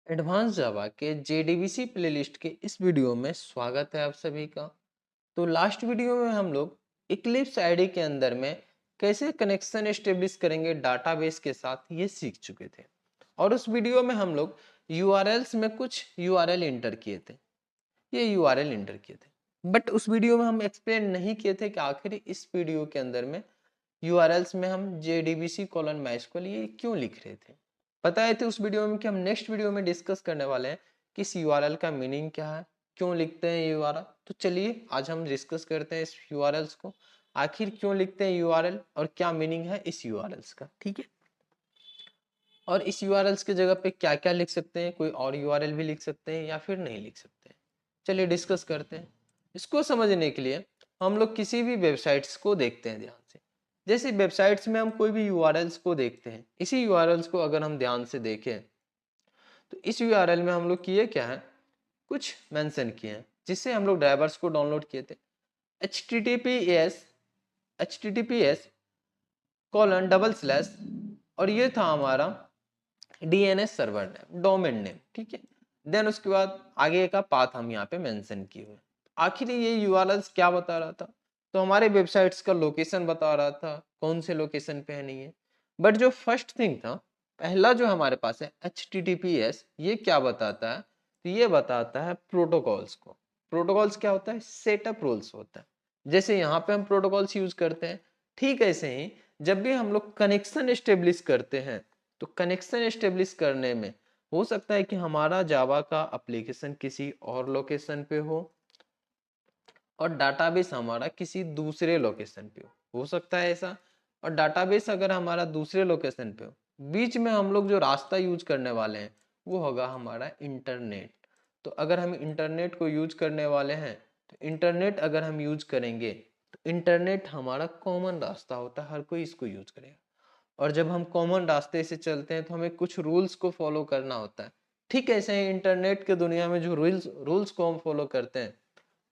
Advance जावा के JDBC playlist के इस वीडियो में स्वागत है आप सभी का। तो लास्ट वीडियो में हम लोग इक्लिप्स आईडी के अंदर में कैसे कनेक्शन एस्टेब्लिश करेंगे डाटाबेस के साथ ये सीख चुके थे। और उस वीडियो में हम लोग यूआरएल्स में कुछ यूआरएल इंटर किए थे, ये यूआरएल इंटर किए थे। बट उस वीडियो में हम एक्सप्लेन नहीं किए थे कि आखिर इस वीडियो के अंदर में यूआरएल्स में हम जेडीबीसी कॉलन माइस्क्ल ये क्यों लिख रहे थे। बताए थे उस वीडियो में कि हम नेक्स्ट वीडियो में डिस्कस करने वाले हैं कि इस यूआरएल का मीनिंग क्या है, क्यों लिखते हैं यूआरएल। तो चलिए आज हम डिस्कस करते हैं इस यूआरएल्स को, आखिर क्यों लिखते हैं यूआरएल और क्या मीनिंग है इस यूआरएल्स का। ठीक है, और इस यूआरएल्स की जगह पे क्या क्या लिख सकते हैं, कोई और यूआरएल भी लिख सकते हैं या फिर नहीं लिख सकते हैं। चलिए डिस्कस करते हैं। इसको समझने के लिए हम लोग किसी भी वेबसाइट्स को देखते हैं ध्यान से। जैसे वेबसाइट्स में हम कोई भी यूआरएल्स को देखते हैं, इसी यूआरएल्स को अगर हम ध्यान से देखें तो इस यूआरएल में हम लोग किए क्या है, कुछ मेंशन किए हैं जिससे हम लोग ड्राइवर्स को डाउनलोड किए थे। https कॉलन डबल स्लैश और ये था हमारा DNS server name, domain name. ठीक है, देन उसके बाद आगे का पाथ हम यहाँ पे मेंशन किए हुए। आखिर ये यूआरएल्स क्या बता रहा था, तो हमारे वेबसाइट्स का लोकेशन बता रहा था, कौन से लोकेशन पे है नहीं है। बट जो फर्स्ट थिंग था, पहला जो हमारे पास है https, ये क्या बताता है, तो ये बताता है प्रोटोकॉल्स को। प्रोटोकॉल्स क्या होता है, सेटअप रूल्स होता है। जैसे यहाँ पे हम प्रोटोकॉल्स यूज करते हैं, ठीक ऐसे ही जब भी हम लोग कनेक्शन एस्टेब्लिश करते हैं तो कनेक्शन एस्टेब्लिश करने में हो सकता है कि हमारा जावा का एप्लीकेशन किसी और लोकेशन पे हो और डाटाबेस हमारा किसी दूसरे लोकेशन पे हो सकता है ऐसा। और डाटाबेस अगर हमारा दूसरे लोकेशन पे हो, बीच में हम लोग जो रास्ता यूज करने वाले हैं वो होगा हमारा इंटरनेट। तो अगर हम इंटरनेट को यूज करने वाले हैं, तो इंटरनेट अगर हम यूज करेंगे तो इंटरनेट हमारा कॉमन रास्ता होता है, हर कोई इसको यूज करेगा। और जब हम कॉमन रास्ते से चलते हैं तो हमें कुछ रूल्स को फॉलो करना होता है। ठीक ऐसे ही इंटरनेट के दुनिया में जो रूल्स रूल्स को हम फॉलो करते हैं,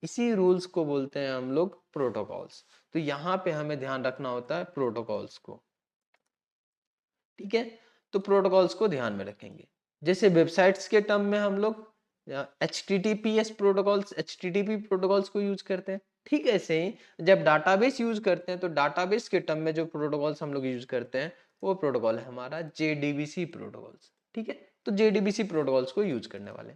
इसी रूल्स को बोलते हैं हम लोग प्रोटोकॉल्स। तो यहाँ पे हमें ध्यान रखना होता है प्रोटोकॉल्स को। ठीक है, तो प्रोटोकॉल्स को ध्यान में रखेंगे। जैसे वेबसाइट्स के टर्म में हम लोग HTTPS प्रोटोकॉल्स, HTTP प्रोटोकॉल्स को यूज करते हैं। ठीक ऐसे ही जब डाटाबेस यूज करते हैं तो डाटाबेस के टर्म में जो प्रोटोकॉल्स हम लोग यूज करते हैं वो प्रोटोकॉल है हमारा JDBC प्रोटोकॉल्स। ठीक है, तो JDBC प्रोटोकॉल्स को यूज करने वाले।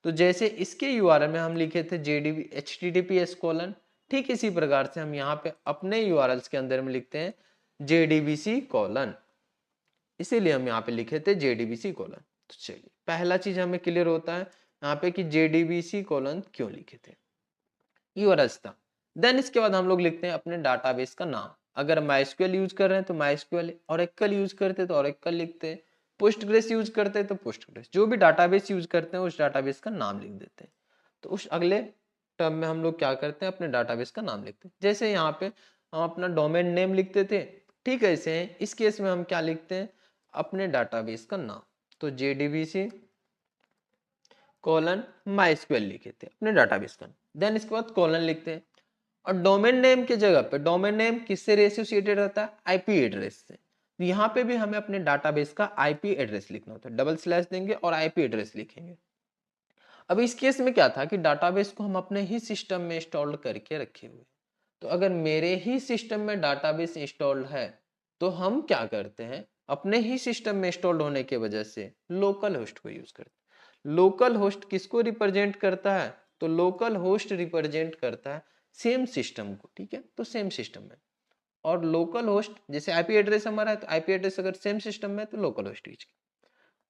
तो जैसे इसके यूआरएल में हम लिखे थे JDB HTTPS कॉलन, ठीक इसी प्रकार से हम यहाँ पे अपने यूआरएल्स के अंदर में लिखते हैं JDBC कॉलन, इसीलिए हम यहाँ पे लिखे थे JDBC कॉलन। तो चलिए पहला चीज हमें क्लियर होता है यहाँ पे कि JDBC कॉलन क्यों लिखे थे, यूआरएल्स था। देन इसके बाद हम लोग लिखते हैं अपने डाटाबेस का नाम। अगर माइस्क्यूएल यूज कर रहे हैं तो माइस्क्यूएल, ओरेकल यूज करते हैं तो ओरेकल लिखते हैं, पोस्टग्रेस यूज करते हैं तो पोस्टग्रेस, जो भी डाटाबेस यूज करते हैं उस डाटाबेस का नाम लिख देते हैं। तो उस अगले टर्म में हम लोग क्या करते हैं, अपने डाटाबेस का नाम लिखते हैं। जैसे यहाँ पे हम अपना डोमेन नेम लिखते थे, ठीक है ऐसे हैं इस केस में हम क्या लिखते हैं, अपने डाटाबेस का नाम। तो JDBC कॉलन माइस्क्यूएल लिखे थे अपने डाटाबेस का। देन इसके बाद कॉलन लिखते हैं। और डोमेन नेम की जगह पे डोमेन नेम किससे एसोसिएटेड रहता है, आईपी एड्रेस से। तो यहाँ पे भी हमें अपने डाटाबेस का आईपी एड्रेस लिखना होता है, डबल स्लैश देंगे और आईपी एड्रेस लिखेंगे। अब इस केस में क्या था कि डाटाबेस को हम अपने ही सिस्टम में इंस्टॉल करके रखे हुए। तो अगर मेरे ही सिस्टम में डाटाबेस इंस्टॉल्ड है तो हम क्या करते हैं, अपने ही सिस्टम में इंस्टॉल्ड होने की वजह से लोकल होस्ट को यूज करते हैं। लोकल होस्ट किसको रिप्रेजेंट करता है, तो लोकल होस्ट रिप्रेजेंट करता है सेम सिस्टम को। ठीक है, तो सेम सिस्टम में। और लोकल होस्ट जैसे आईपी एड्रेस हमारा है तो आईपी एड्रेस अगर सेम सिस्टम में है तो लोकल होस्ट यूज।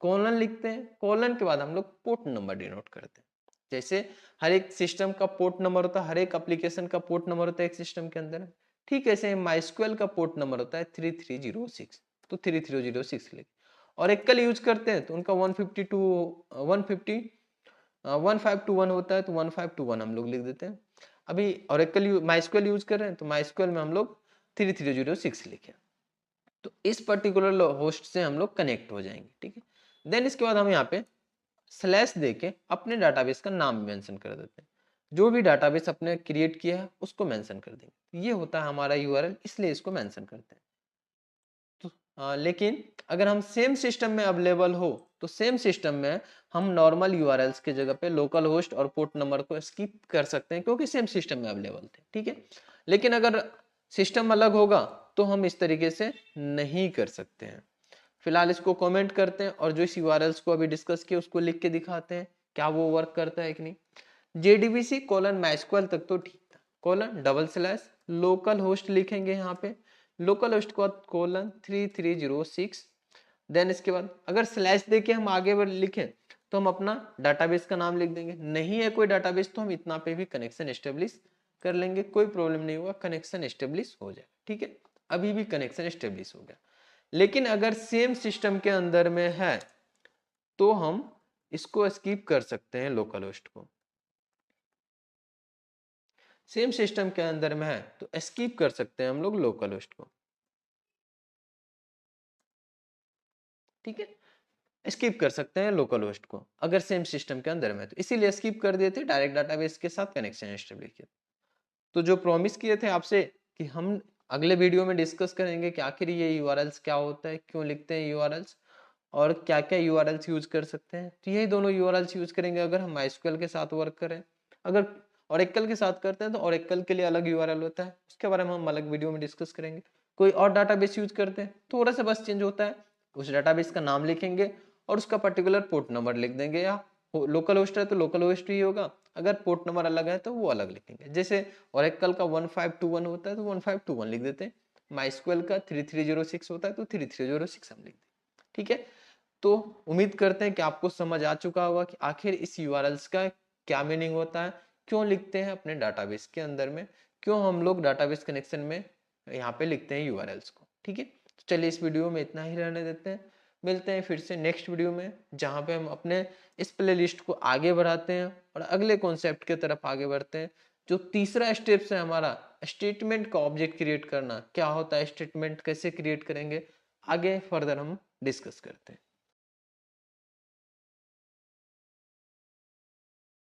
कॉलन लिखते हैं, कॉलन के बाद हम लोग पोर्ट नंबर डिनोट करते हैं। जैसे हर एक सिस्टम का पोर्ट नंबर होता है, हर एक एप्लीकेशन का पोर्ट नंबर होता है एक सिस्टम के अंदर। ठीक है, ऐसे माइस्क्यूएल का पोर्ट नंबर होता है 3306, तो 3306 लिख। और एकल यूज करते हैं तो उनका 1521 होता है तो 1521 हम लोग लिख देते हैं। अभी ओरेकल माइस्क्यूएल यूज कर रहे हैं तो माइस्क्यूएल में हम लोग 3306 लिखे। तो इस पर्टिकुलर होस्ट से हम लोग कनेक्ट हो जाएंगे। ठीक है, देन इसके बाद हम यहाँ पे स्लैश देके अपने डाटाबेस का नाम मेंशन कर देते हैं। जो भी डाटाबेस अपने क्रिएट किया है उसको मेंशन कर देंगे। ये होता है हमारा यूआरएल, इसलिए इसको मेंशन करते हैं। तो लेकिन अगर हम सेम सिस्टम में अवेलेबल हो तो सेम सिस्टम में हम नॉर्मल यूआरएल्स के जगह पे लोकल होस्ट और पोर्ट नंबर को स्किप कर सकते हैं क्योंकि सेम सिस्टम में अवेलेबल थे, ठीक है। लेकिन अगर सिस्टम अलग होगा तो हम इस तरीके से नहीं कर सकते हैं। फिलहाल इसको कमेंट करते हैं और जो इस यूआरएल्स को अभी डिस्कस किया उसको लिख के दिखाते हैं क्या वो वर्क करता है कि नहीं। JDBC कोलन MySQL तक तो ठीक था, colon double slash local host लिखेंगे यहाँ पे, लोकल होस्ट के बाद कोलन 3306, देन इसके बाद अगर स्लैश देके हम आगे लिखें तो हम अपना डाटाबेस का नाम लिख देंगे, नहीं है कोई डाटाबेस तो हम इतना पे भी कनेक्शन एस्टेब्लिश कर लेंगे, कोई प्रॉब्लम नहीं होगा, कनेक्शन एस्टेब्लिश हो जाए, ठीक है। अभी भी कनेक्शन एस्टेब्लिश हो गया। लेकिन अगर सेम सिस्टम के अंदर में है तो हम इसको स्किप कर सकते हैं, लोकल होस्ट को। सेम सिस्टम के अंदर में है तो स्किप कर सकते हैं हम लोग लोकल होस्ट को, ठीक है। स्किप कर सकते हैं लोकल होस्ट को अगर सेम सिस्टम के अंदर में, तो इसीलिए स्किप कर दिए थे, डायरेक्ट डाटाबेस के साथ कनेक्शन एस्टेब्लिश किया। तो जो प्रॉमिस किए थे आपसे कि हम अगले वीडियो में डिस्कस करेंगे कि आखिर ये यूआरएल्स क्या होता है, क्यों लिखते हैं यूआरएल्स, और क्या क्या यूआरएल्स यूज कर सकते हैं। तो यही दोनों यूआरएल्स यूज करेंगे अगर हम MySQL के साथ वर्क करें। अगर Oracle के साथ करते हैं तो Oracle के लिए अलग यूआरएल होता है, उसके बारे में हम अलग वीडियो में डिस्कस करेंगे। कोई और डाटाबेस यूज करते हैं थोड़ा सा बस चेंज होता है, उस डाटाबेस का नाम लिखेंगे और उसका पर्टिकुलर पोर्ट नंबर लिख देंगे, या लोकल होस्ट है तो लोकल होस्ट ही होगा, अगर पोर्ट नंबर अलग है तो वो अलग लिखेंगे। जैसे Oracle का 1521 होता है तो 1521 लिख देते हैं, MySQL का 3306 होता है तो 3306 हम लिख देते हैं, ठीक है। तो उम्मीद करते हैं कि आपको समझ आ चुका होगा कि आखिर इस यूआरएल्स का क्या मीनिंग होता है, क्यों लिखते हैं अपने डाटाबेस के अंदर में, क्यों हम लोग डाटाबेस कनेक्शन में यहाँ पे लिखते हैं यूआरएल्स को, ठीक है। तो चलिए इस वीडियो में इतना ही रहने देते हैं, मिलते हैं फिर से नेक्स्ट वीडियो में जहाँ पे हम अपने इस प्लेलिस्ट को आगे बढ़ाते हैं और अगले कॉन्सेप्ट की तरफ आगे बढ़ते हैं। जो तीसरा स्टेप्स है हमारा, स्टेटमेंट का ऑब्जेक्ट क्रिएट करना, क्या होता है स्टेटमेंट, कैसे क्रिएट करेंगे, आगे फर्दर हम डिस्कस करते हैं।